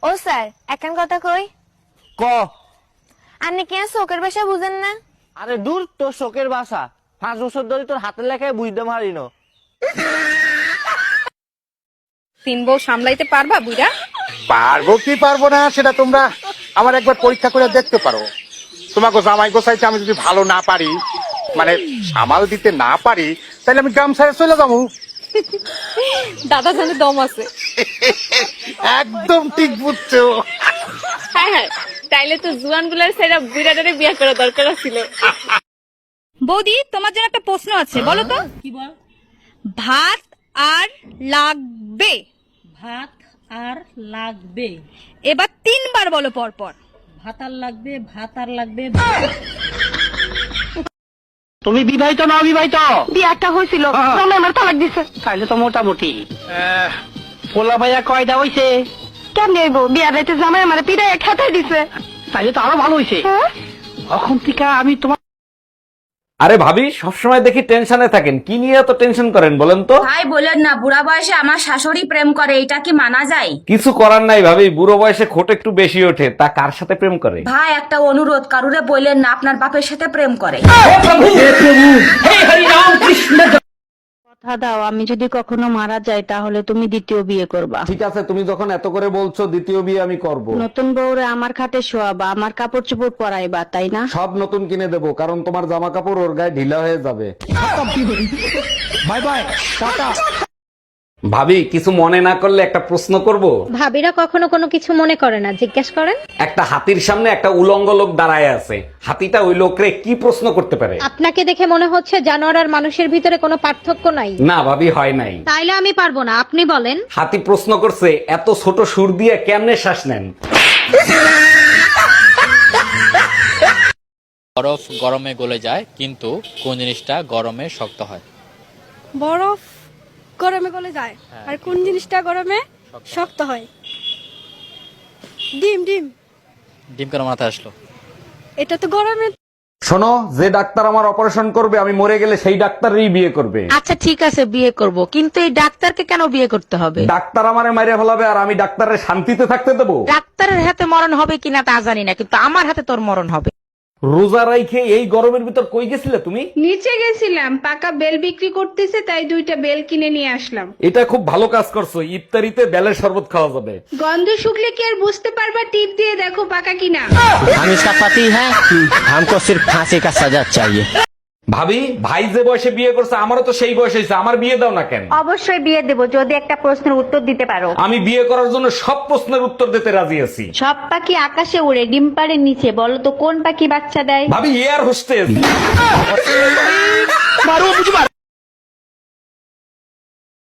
ও sir এখন কথা কই ক আপনি কি আর শোকের ভাষা বুঝেন না? আরে দূর তোর শোকের বাসা 5 বছর ধরে তোর হাতের লেখায় বুঝতে পারি না। 3 বউ সামলাইতে পারবা বুইড়া? পারবো কি পারবো না সেটা তোমরা আমার একবার পরীক্ষা করে দেখতে পারো। তোমাকে জামাই গোসাইতে আমি যদি ভালো না পারি, মানে সামাল দিতে না পারি, তাহলে আমি গ্রাম ছেড়ে চলে যাবো। দাদা জানে দম আছে। একদম ঠিক বুঝছো। হ্যাঁ হ্যাঁ, তাইলে তো জুয়ান গুলার সেরা বুইড়াটারে বিয়ে করা দরকার ছিল। বৌদি, তোমার জন্য একটা প্রশ্ন আছে, বলো তো। কি বল? ভাত আর লাগবে। ভাত আর লাগবে। এবার 3 বার বলো পর পর। ভাত আর লাগবে, ভাত আর লাগবে। তুমি বিবাহিত না অবিবাহিত? বিয়াটা হয়েছিল আমার তালাক দিছে। তাইলে তো মোটামুটি পোলা ভাইয়া কয়টা হইছে? কেমনে হইব? বিয়ার রাইতে জামাই আমার পিড়ায় খেতে দিছে। তাইলে তো আরো ভালো হইছে। এখন থেকে আমি তোমার আরে ভাবি, সবসময় দেখি টেনশনে থাকেন, কি নিয়ে এত টেনশন করেন বলেন তো? ভাই বলেন না, বুড়া বয়সে আমার শাশুড়ি প্রেম করে, এটা কি মানা যায়? কিছু করার নাই ভাবি, বুড়ো বয়সে খোট একটু বেশি ওঠে। তা কার সাথে প্রেম করে? ভাই একটা অনুরোধ, কারুরে বললেন না আপনার বাপের সাথে প্রেম করে। কথা দাও, আমি যদি কখনো মারা যাই তাহলে তুমি দ্বিতীয় বিয়ে করবা। ঠিক আছে, তুমি যখন এত করে বলছো, দ্বিতীয় বিয়ে আমি করব। নতুন বউরে আমার খাটে শোয়াবা, আমার কাপড় চোপড় পরাইবা, তাই না? সব নতুন কিনে দেবো, কারণ তোমার জামা কাপড় ওর গায়ে ঢিলা হয়ে যাবে। Bye bye, tata. ভাবি, কিছু মনে না করলে একটা প্রশ্ন করব? ভাবিরা কখনো কোনো কিছু মনে করে না, জিজ্ঞেস করেন। একটা হাতির সামনে একটা উলঙ্গ লোক দাঁড়ায় আছে, হাতিটা ওই লোকরে কি প্রশ্ন করতে পারে? আপনাকে দেখে মনে হচ্ছে জানোয়ার আর মানুষের ভিতরে কোনো পার্থক্য নাই। না ভাবি, হয় নাই। তাইলে আমি পারবো না, আপনি বলেন। হাতি প্রশ্ন করছে, এত ছোট সুর দিয়ে কেমনে শ্বাস নেন? বরফ গরমে গলে যায়, কিন্তু কোন জিনিসটা গরমে শক্ত হয়? বরফ গরমে গলে যায়, আর কোন জিনিসটা গরমে শক্ত হয়? ডিম। ডিম। ডিম কেন মাথায় আসলো? এটা তো গরমে। শোনো, যে ডাক্তার আমার অপারেশন করবে, আমি মরে গেলে সেই ডাক্তারই বিয়ে করবে। আচ্ছা ঠিক আছে, বিয়ে করব, কিন্তু এই ডাক্তারকে কেন বিয়ে করতে হবে? ডাক্তার আমারে মাইরে ফেলাবে আর আমি ডাক্তারের শান্তিতে থাকতে দেবো? ডাক্তারের হাতে মরণ হবে কিনা তা জানি না, কিন্তু আমার হাতে তোর মরণ হবে। রোজা রাইখে এই গরমের ভিতর কই গেছিলে তুমি? নিচে গেছিলাম, পাকা বেল বিক্রি করতেছে, তাই 2টা বেল কিনে নিয়ে আসলাম। এটা খুব ভালো কাজ করছো, ইফতারিতে বেলের শরবত খাওয়া যাবে। গন্ধ শুকলে কি আর বুঝতে পারবা? টিপ দিয়ে দেখো পাকা কিনা। हम इसका पति है, हमको सिर्फ फांसी का सजा चाहिए। ভাবি, ভাই যে বয়সে বিয়ে করছে, আমারও তো সেই বয়স হয়েছে, আমার বিয়ে দাও না কেন? অবশ্যই বিয়ে দেব যদি একটা প্রশ্নের উত্তর দিতে পারো। আমি বিয়ে করার জন্য সব প্রশ্নের উত্তর দিতে রাজি আছি। সব পাখি আকাশে উড়ে, ডিম পাড়ে নিচে, বলো তো কোন পাখি বাচ্চা দেয়? ভাবি, এয়ার হোস্টেস।